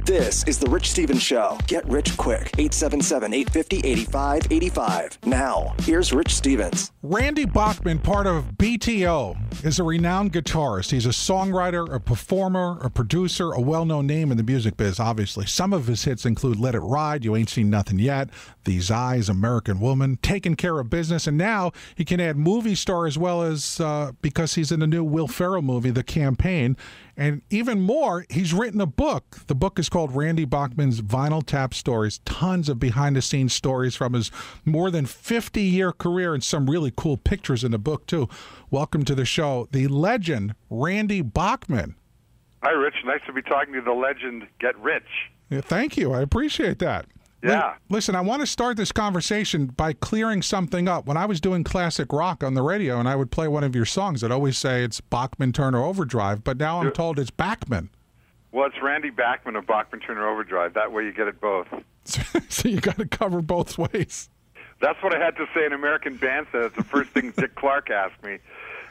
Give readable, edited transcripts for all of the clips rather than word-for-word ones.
This is The Rich Stevens Show. Get rich quick. 877-850-8585. Now, here's Rich Stevens. Randy Bachman, part of BTO, is a renowned guitarist. He's a songwriter, a performer, a producer, a well-known name in the music biz, obviously. Some of his hits include Let It Ride, You Ain't Seen Nothing Yet, These Eyes, American Woman, Taking Care of Business, and now he can add movie star as well as because he's in the new Will Ferrell movie, The Campaign. And even more, he's written a book. The book is called Randy Bachman's Vinyl Tap Stories. Tons of behind-the-scenes stories from his more than 50-year career and some really cool pictures in the book, too. Welcome to the show, the legend, Randy Bachman. Hi, Rich. Nice to be talking to the legend, Get Rich. Yeah, thank you. I appreciate that. Yeah. Listen, I want to start this conversation by clearing something up. When I was doing classic rock on the radio and I would play one of your songs, I'd always say it's Bachman Turner Overdrive, but now I'm told it's Bachman. Well, it's Randy Bachman of Bachman Turner Overdrive. That way you get it both. So you got to cover both ways. That's what I had to say in American Bandstand. It's the first thing Dick Clark asked me.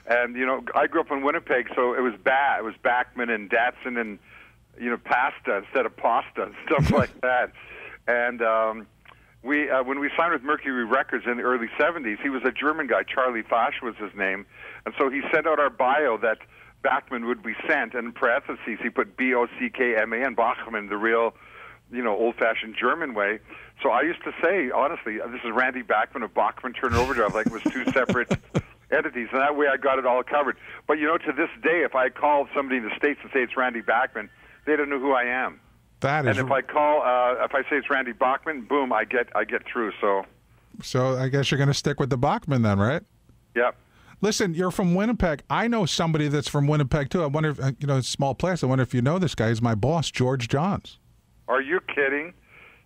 And, you know, I grew up in Winnipeg, so it was Bachman and Datsun and, you know, pasta instead of pasta and stuff like that. And when we signed with Mercury Records in the early 70s, he was a German guy. Charlie Fasch was his name. And so he sent out our bio that Bachman would be sent, and in parentheses he put B-O-C-K-M-A-N, Bachman, the real, you know, old-fashioned German way. So I used to say, honestly, this is Randy Bachman of Bachman Turner Overdrive, like it was two separate entities, and that way I got it all covered. But, you know, to this day, if I called somebody in the States and say it's Randy Bachman, they don't know who I am. That is. And if I say it's Randy Bachman, boom, I get through. So I guess you're going to stick with the Bachman then, right? Yep. Listen, you're from Winnipeg. I know somebody that's from Winnipeg too. I wonder if it's a small place. I wonder if you know this guy. He's my boss, George Johns. Are you kidding?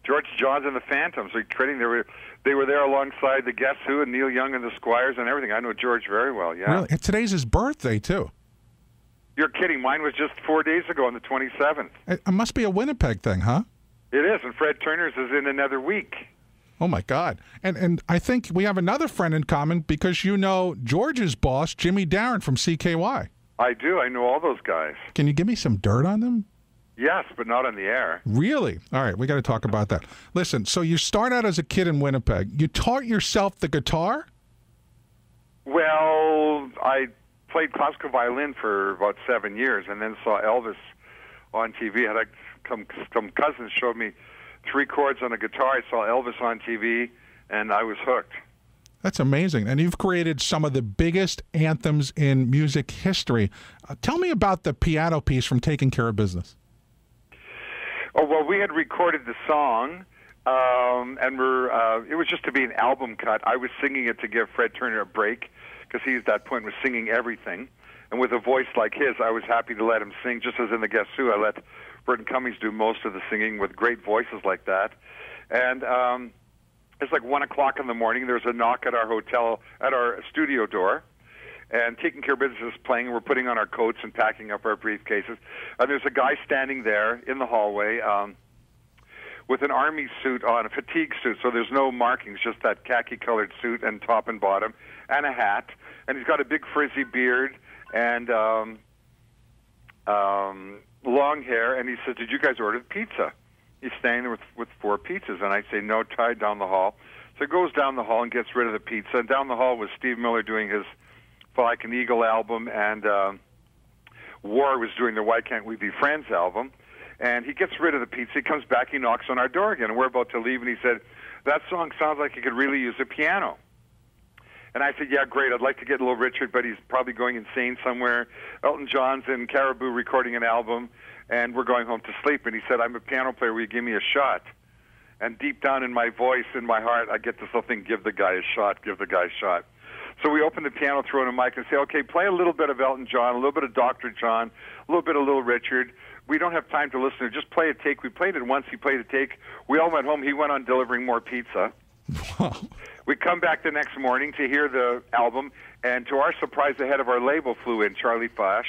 George Johns and the Phantoms. Are you kidding? They were there alongside the Guess Who and Neil Young and the Squires and everything. I know George very well. Yeah. Really? And today's his birthday too. You're kidding. Mine was just 4 days ago on the 27th. It must be a Winnipeg thing, huh? It is, and Fred Turner's is in another week. Oh, my God. And I think we have another friend in common because you know George's boss, Jimmy Darren from CKY. I do. I know all those guys. Can you give me some dirt on them? Yes, but not on the air. Really? All right, we got to talk about that. Listen, so you start out as a kid in Winnipeg. You taught yourself the guitar? Well, I played classical violin for about 7 years and then saw Elvis on TV. I had some cousins showed me 3 chords on a guitar. I saw Elvis on TV, and I was hooked. That's amazing. And you've created some of the biggest anthems in music history. Tell me about the piano piece from Taking Care of Business. Oh, well, we had recorded the song, and it was just to be an album cut. I was singing it to give Fred Turner a break, because he at that point was singing everything. And with a voice like his, I was happy to let him sing, just as in the Guess Who, I let Burton Cummings do most of the singing with great voices like that. And it's like 1 o'clock in the morning. There's a knock at our studio door, and Taking Care of Business is playing, and we're putting on our coats and packing up our briefcases. And there's a guy standing there in the hallway with an army suit on, a fatigue suit, so there's no markings, just that khaki-colored suit and top and bottom, and a hat. And he's got a big frizzy beard and long hair, and he says, "Did you guys order the pizza?" He's standing there with 4 pizzas, and I say, "No, try down the hall." So he goes down the hall and gets rid of the pizza. And down the hall was Steve Miller doing his Fly Like an Eagle album, and War was doing the Why Can't We Be Friends album. And he gets rid of the pizza. He comes back, he knocks on our door again, and we're about to leave, and he said, "That song sounds like it could really use a piano." And I said, "Yeah, great. I'd like to get Little Richard, but he's probably going insane somewhere. Elton John's in Caribou recording an album, and we're going home to sleep." And he said, "I'm a piano player. Will you give me a shot?" And deep down in my voice, in my heart, I get this little thing, give the guy a shot, give the guy a shot. So we open the piano, throw in a mic, and say, "Okay, play a little bit of Elton John, a little bit of Dr. John, a little bit of Little Richard. We don't have time to listen to it. Just play a take." We played it once. He played a take. We all went home. He went on delivering more pizza. Wow. We come back the next morning to hear the album, and to our surprise, the head of our label flew in, Charlie Fasch,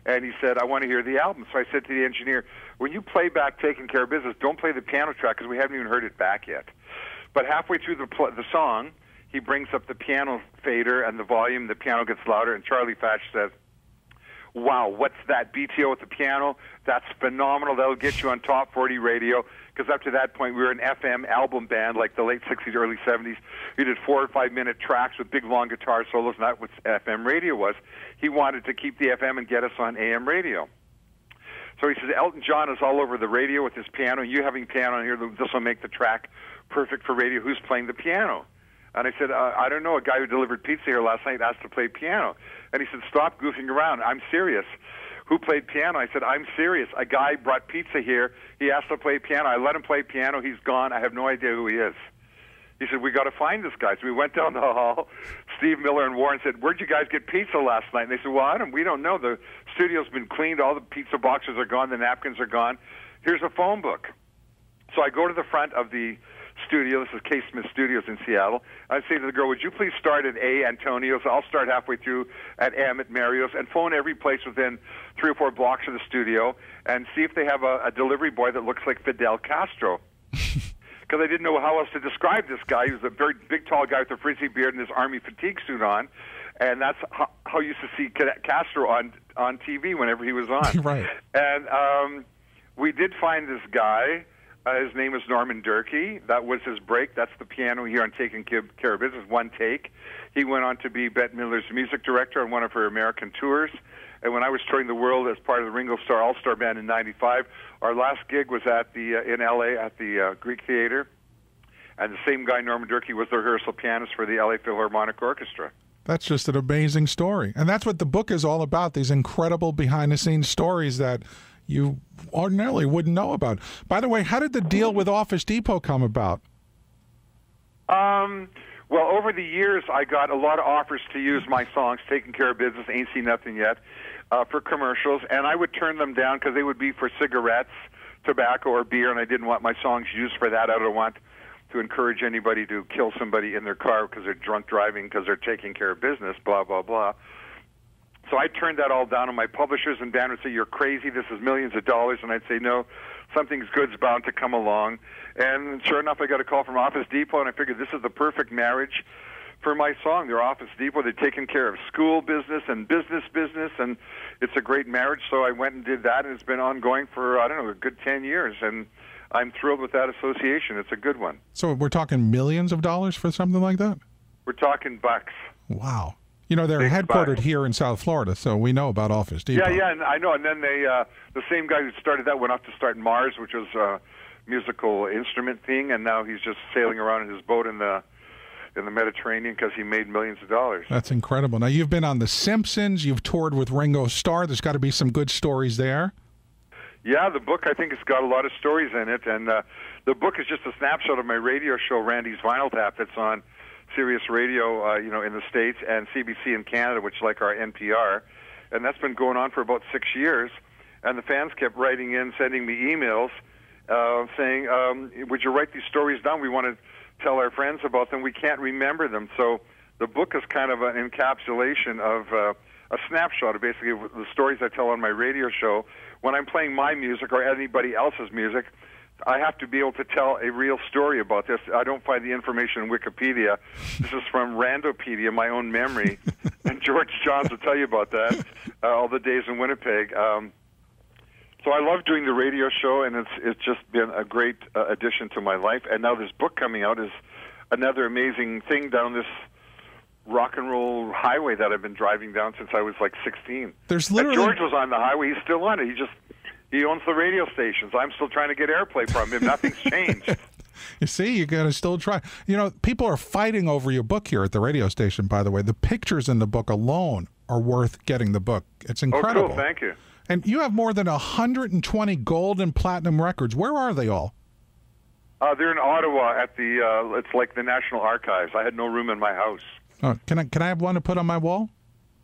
and he said, "I want to hear the album." So I said to the engineer, "When you play back Taking Care of Business, don't play the piano track because we haven't even heard it back yet." But halfway through the song, he brings up the piano fader and the volume. The piano gets louder, and Charlie Fasch says, wow, what's that, BTO with the piano? That's phenomenal. That'll get you on top 40 radio. Because up to that point, we were an FM album band, like the late 60s, early 70s. We did 4 or 5 minute tracks with big, long guitar solos, and that's what FM radio was. He wanted to keep the FM and get us on AM radio. So he says, Elton John is all over the radio with his piano. You having piano on here, this will make the track perfect for radio. Who's playing the piano? And I said, I don't know. A guy who delivered pizza here last night asked to play piano. And he said, stop goofing around. I'm serious. Who played piano? I said, I'm serious. A guy brought pizza here. He asked to play piano. I let him play piano. He's gone. I have no idea who he is. He said, we got to find this guy. So we went down the hall. Steve Miller and Warren said, where'd you guys get pizza last night? And they said, well, we don't know. The studio's been cleaned. All the pizza boxes are gone. The napkins are gone. Here's a phone book. So I go to the front of the studio. This is K. Smith Studios in Seattle. I say to the girl, would you please start at A, Antonio's? I'll start halfway through at M at Mario's, and phone every place within 3 or 4 blocks of the studio and see if they have a delivery boy that looks like Fidel Castro. Because I didn't know how else to describe this guy. He was a very big, tall guy with a frizzy beard and his army fatigue suit on. And that's how I used to see Castro on TV whenever he was on. Right. And we did find this guy. His name is Norman Durkee. That was his break. That's the piano here on Taking Care of Business, one take. He went on to be Bette Midler's music director on one of her American tours. And when I was touring the world as part of the Ringo Starr All-Star Band in '95, our last gig was at in L.A. at the Greek Theater. And the same guy, Norman Durkee, was the rehearsal pianist for the L.A. Philharmonic Orchestra. That's just an amazing story. And that's what the book is all about, these incredible behind-the-scenes stories that you ordinarily wouldn't know about. By the way, how did the deal with Office Depot come about? Well, over the years, I got a lot of offers to use my songs, Taking Care of Business, Ain't Seen Nothing Yet, for commercials, and I would turn them down because they would be for cigarettes, tobacco, or beer, and I didn't want my songs used for that. I don't want to encourage anybody to kill somebody in their car because they're drunk driving because they're taking care of business, blah, blah, blah. So I turned that all down, and my publishers and band would say, you're crazy, this is millions of dollars, and I'd say, no, something's good's bound to come along. And sure enough, I got a call from Office Depot, and I figured this is the perfect marriage for my song. They're Office Depot, they're taking care of school business, and it's a great marriage. So I went and did that, and it's been ongoing for, I don't know, a good 10 years, and I'm thrilled with that association. It's a good one. So we're talking millions of dollars for something like that? We're talking bucks. Wow. You know, they're headquartered here in South Florida, so we know about Office Depot. Yeah, and I know. And then they, the same guy who started that went off to start Mars, which was a musical instrument thing, and now he's just sailing around in his boat in the Mediterranean because he made millions of dollars. That's incredible. Now, you've been on The Simpsons. You've toured with Ringo Starr. There's got to be some good stories there. Yeah, the book, I think it's got a lot of stories in it, and the book is just a snapshot of my radio show, Randy's Vinyl Tap, that's on Sirius Radio, in the States, and CBC in Canada, which is like our NPR. And that's been going on for about 6 years. And the fans kept writing in, sending me emails saying, would you write these stories down? We want to tell our friends about them. We can't remember them. So the book is kind of an encapsulation of a snapshot of basically the stories I tell on my radio show. When I'm playing my music or anybody else's music, I have to be able to tell a real story about this. I don't find the information in Wikipedia. This is from Randopedia, my own memory. And George Johns will tell you about that, all the days in Winnipeg. So I love doing the radio show, and it's just been a great addition to my life. And now this book coming out is another amazing thing down this rock and roll highway that I've been driving down since I was like 16. There's literally... And George was on the highway. He's still on it. He owns the radio stations. I'm still trying to get airplay from him. Nothing's changed. You see, you got to still try. You know, people are fighting over your book here at the radio station, by the way. The pictures in the book alone are worth getting the book. It's incredible. Oh, cool. Thank you. And you have more than 120 gold and platinum records. Where are they all? They're in Ottawa at the, it's like the National Archives. I had no room in my house. Oh, can I have one to put on my wall?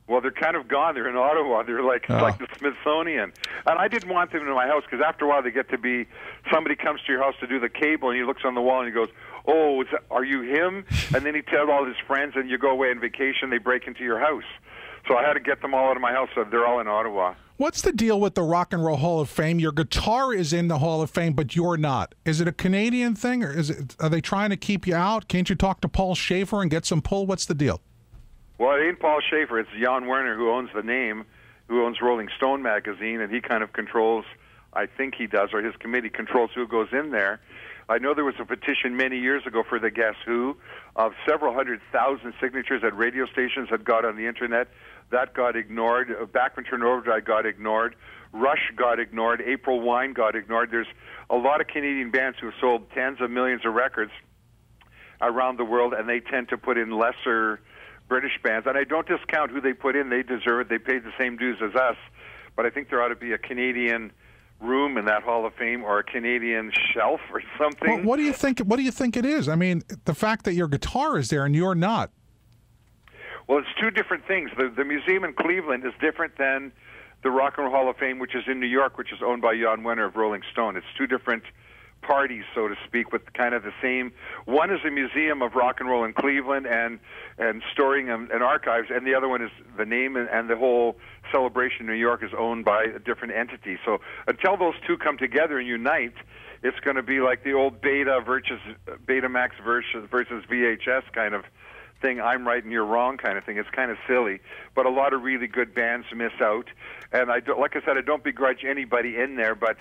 Well, they're kind of gone. They're in Ottawa. They're like the Smithsonian. And I didn't want them in my house because after a while they get to be, somebody comes to your house to do the cable and he looks on the wall and he goes, oh, are you him? And then he tells all his friends and you go away on vacation, they break into your house. So I had to get them all out of my house. So they're all in Ottawa. What's the deal with the Rock and Roll Hall of Fame? Your guitar is in the Hall of Fame, but you're not. Is it a Canadian thing, or are they trying to keep you out? Can't you talk to Paul Schaefer and get some pull? What's the deal? Well, it ain't Paul Schaefer. It's Jan Werner who owns the name, who owns Rolling Stone magazine, and he kind of controls, I think he does, or his committee controls who goes in there. I know there was a petition many years ago for the Guess Who of several 100,000 signatures that radio stations had got on the Internet. That got ignored. Bachman Turner Overdrive got ignored. Rush got ignored. April Wine got ignored. There's a lot of Canadian bands who have sold tens of millions of records around the world, and they tend to put in lesser British bands. And I don't discount who they put in. They deserve it. They paid the same dues as us. But I think there ought to be a Canadian room in that Hall of Fame, or a Canadian shelf or something. Well, what do you think? What do you think it is? I mean, the fact that your guitar is there and you're not. Well, it's two different things. The museum in Cleveland is different than the Rock and Roll Hall of Fame, which is in New York, which is owned by Jan Wenner of Rolling Stone. It's two different parties, so to speak, with kind of the same. One is a museum of rock and roll in Cleveland and storing and archives, and the other one is the name and the whole celebration in New York is owned by a different entity. So until those two come together and unite, it's going to be like the old Betamax versus VHS kind of thing. I'm right and you're wrong kind of thing. It's kind of silly, but a lot of really good bands miss out. And like I said, I don't begrudge anybody in there, but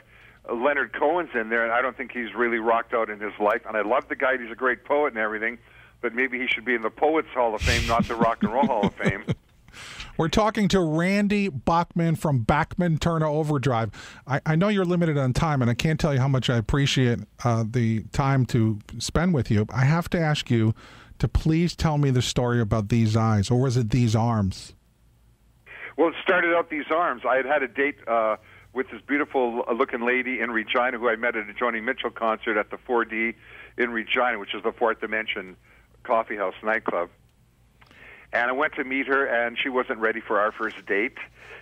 Leonard Cohen's in there, and I don't think he's really rocked out in his life. And I love the guy; he's a great poet and everything. But maybe he should be in the Poets Hall of Fame, not the Rock and Roll Hall of Fame. We're talking to Randy Bachman from Bachman Turner Overdrive. I know you're limited on time, and I can't tell you how much I appreciate the time to spend with you. I have to ask you to please tell me the story about These Eyes, or was it These Arms? Well, it started out These Arms. I had a date with this beautiful-looking lady in Regina who I met at a Joni Mitchell concert at the 4D in Regina, which is the Fourth Dimension Coffee House nightclub. And I went to meet her, and she wasn't ready for our first date.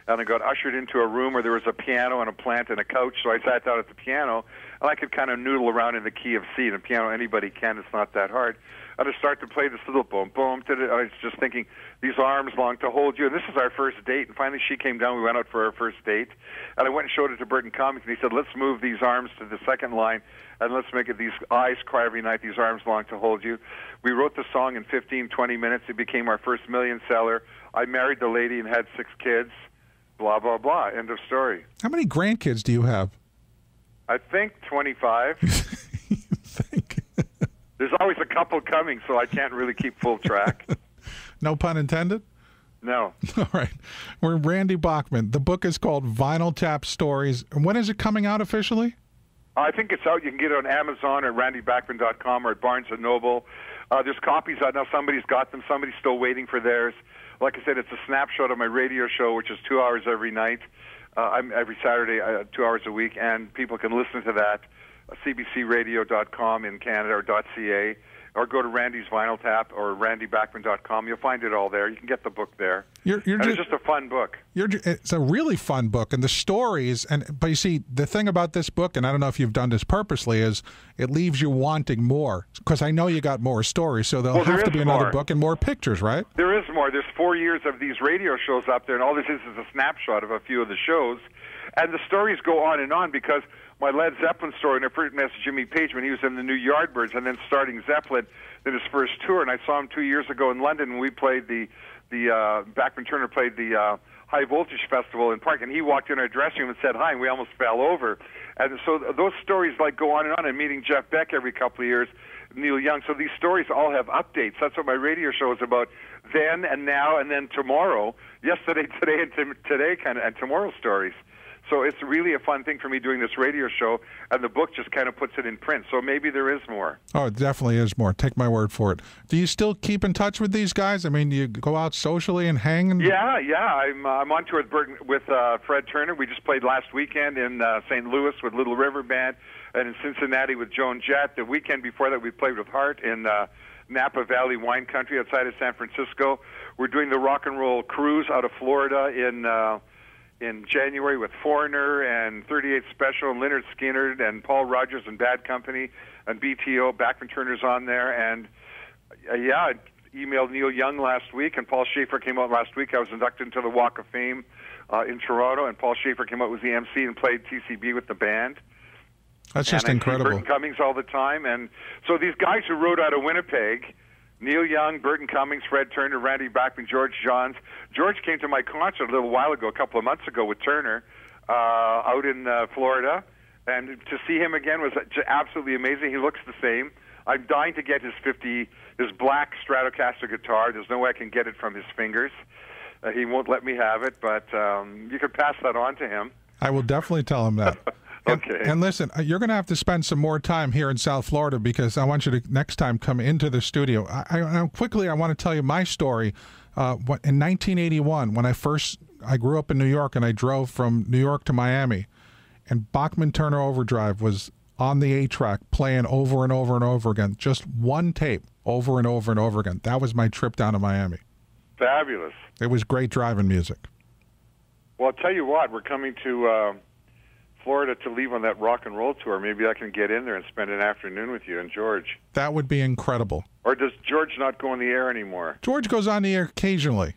And I got ushered into a room where there was a piano and a plant and a couch, so I sat down at the piano, and I could kind of noodle around in the key of C. And a piano, anybody can, it's not that hard. And I started to play this little boom, boom, I was just thinking, these arms long to hold you. And this is our first date. And finally she came down, we went out for our first date. And I went and showed it to Burton Comics, and he said, let's move these arms to the second line, and let's make it These Eyes Cry Every Night, These Arms Long to Hold You. We wrote the song in 15, 20 minutes. It became our first million seller. I married the lady and had 6 kids. Blah, blah, blah. End of story. How many grandkids do you have? I think 25. There's always a couple coming, so I can't really keep full track. No pun intended? No. All right. We're Randy Bachman. The book is called Vinyl Tap Stories. When is it coming out officially? I think it's out. You can get it on Amazon or randybachman.com or at Barnes & Noble. There's copies out now. Somebody's got them. Somebody's still waiting for theirs. Like I said, it's a snapshot of my radio show, which is 2 hours every night. I'm every Saturday, 2 hours a week, and people can listen to that. cbcradio.com in Canada or .ca, or go to Randy's Vinyl Tap or randybachman.com. You'll find it all there. You can get the book there. It's just a fun book. It's a really fun book, and the stories. But you see, the thing about this book, and I don't know if you've done this purposely, is it leaves you wanting more. Because I know you got more stories, so there'll have to be another book and more pictures, right? There is more. There's 4 years of these radio shows up there, and all this is a snapshot of a few of the shows. And the stories go on because my Led Zeppelin story, and I first met Jimmy Page when he was in the New Yardbirds, and then starting Zeppelin, then his first tour. And I saw him 2 years ago in London when we played Bachman Turner played the High Voltage Festival in Park, and he walked in our dressing room and said hi, and we almost fell over. And so those stories go on, and meeting Jeff Beck every couple of years, Neil Young. So these stories all have updates. That's what my radio show is about. Then and now and then tomorrow, yesterday, today, and today and tomorrow stories. So it's really a fun thing for me doing this radio show, and the book just kind of puts it in print. So maybe there is more. Oh, it definitely is more. Take my word for it. Do you still keep in touch with these guys? I mean, you go out socially and hang? Yeah. I'm on tour with Fred Turner. We just played last weekend in St. Louis with Little River Band, and in Cincinnati with Joan Jett. The weekend before that, we played with Hart in Napa Valley Wine Country outside of San Francisco. We're doing the Rock and Roll Cruise out of Florida in January with Foreigner and 38 Special and Lynyrd Skynyrd and Paul Rogers and Bad Company and BTO. Bachman Turner's on there. And, I emailed Neil Young last week, and Paul Schaefer came out last week. I was inducted into the Walk of Fame in Toronto, and Paul Schaefer came out with the MC and played TCB with the band. That's just incredible. Burton Cummings all the time. And so these guys who rode out of Winnipeg, Neil Young, Burton Cummings, Fred Turner, Randy Bachman, George Johns. George came to my concert a little while ago, a couple of months ago, with Turner out in Florida. And to see him again was absolutely amazing. He looks the same. I'm dying to get his black Stratocaster guitar. There's no way I can get it from his fingers. He won't let me have it, but you could pass that on to him. I will definitely tell him that. Okay. And listen, you're going to have to spend some more time here in South Florida because I want you to next time come into the studio. I quickly, I want to tell you my story. In 1981, when I grew up in New York and I drove from New York to Miami, and Bachman Turner Overdrive was on the 8-track playing over and over and over again, just one tape over and over and over again. That was my trip down to Miami. Fabulous. It was great driving music. Well, I'll tell you what, we're coming to Florida to leave on that rock and roll tour. Maybe I can get in there and spend an afternoon with you and George. That would be incredible. Or does George not go on the air anymore? George goes on the air occasionally.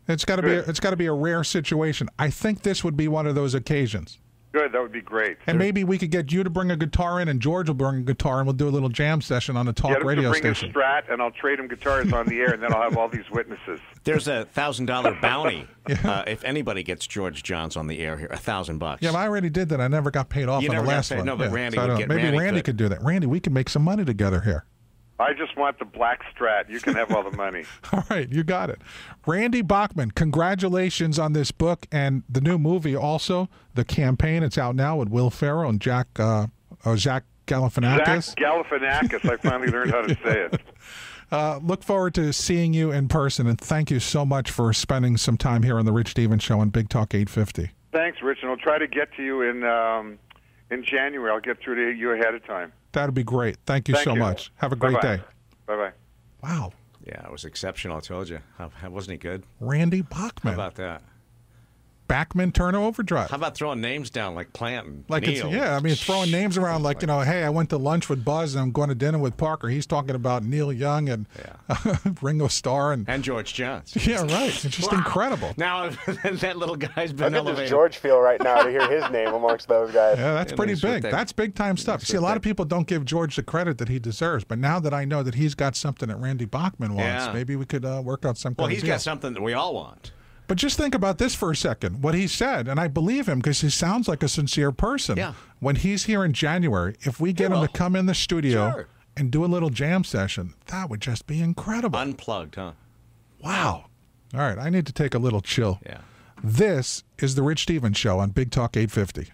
It's got to be a rare situation. I think this would be one of those occasions. Good, that would be great. And maybe we could get you to bring a guitar in, and George will bring a guitar, and we'll do a little jam session on a talk radio station. Get him to bring a Strat, and I'll trade him guitars on the air, and then I'll have all these witnesses. There's a $1,000 bounty if anybody gets George Johns on the air here. $1,000. Yeah, but I already did that. I never got paid off on the last one. No, but Randy so would get. Maybe Randy could do that. Randy, we could make some money together here. I just want the black Strat. You can have all the money. All right, you got it. Randy Bachman, congratulations on this book and the new movie also, The Campaign. It's out now with Will Ferrell and Zach Galifianakis. Zach Galifianakis. I finally learned how to say it. Look forward to seeing you in person, and thank you so much for spending some time here on The Rich Stevens Show on Big Talk 850. Thanks, Rich, and I'll try to get to you in January. I'll get through to you ahead of time. That'd be great. Thank you so much. Have a great day. Bye-bye. Wow. Yeah, it was exceptional, I told you. Wasn't he good? Randy Bachman. How about that? Bachman Turner Overdrive. How about throwing names down like Plant and Neil? Neil? I mean, throwing names around like, hey, I went to lunch with Buzz and I'm going to dinner with Parker. He's talking about Neil Young and Ringo Starr. And George Johns. Yeah, right. It's just incredible. Now that little guy's been elevated. How does George feel right now to hear his name amongst those guys? Yeah, that's pretty big. That's big-time stuff. See, a lot of people don't give George the credit that he deserves, but now that I know that he's got something that Randy Bachman wants, maybe we could work out something. Well, he's got something that we all want. But just think about this for a second, what he said, and I believe him because he sounds like a sincere person. Yeah. When he's here in January, if we get him to come in the studio and do a little jam session, that would just be incredible. Unplugged, huh? Wow. All right, I need to take a little chill. Yeah. This is The Rich Stevens Show on Big Talk 850.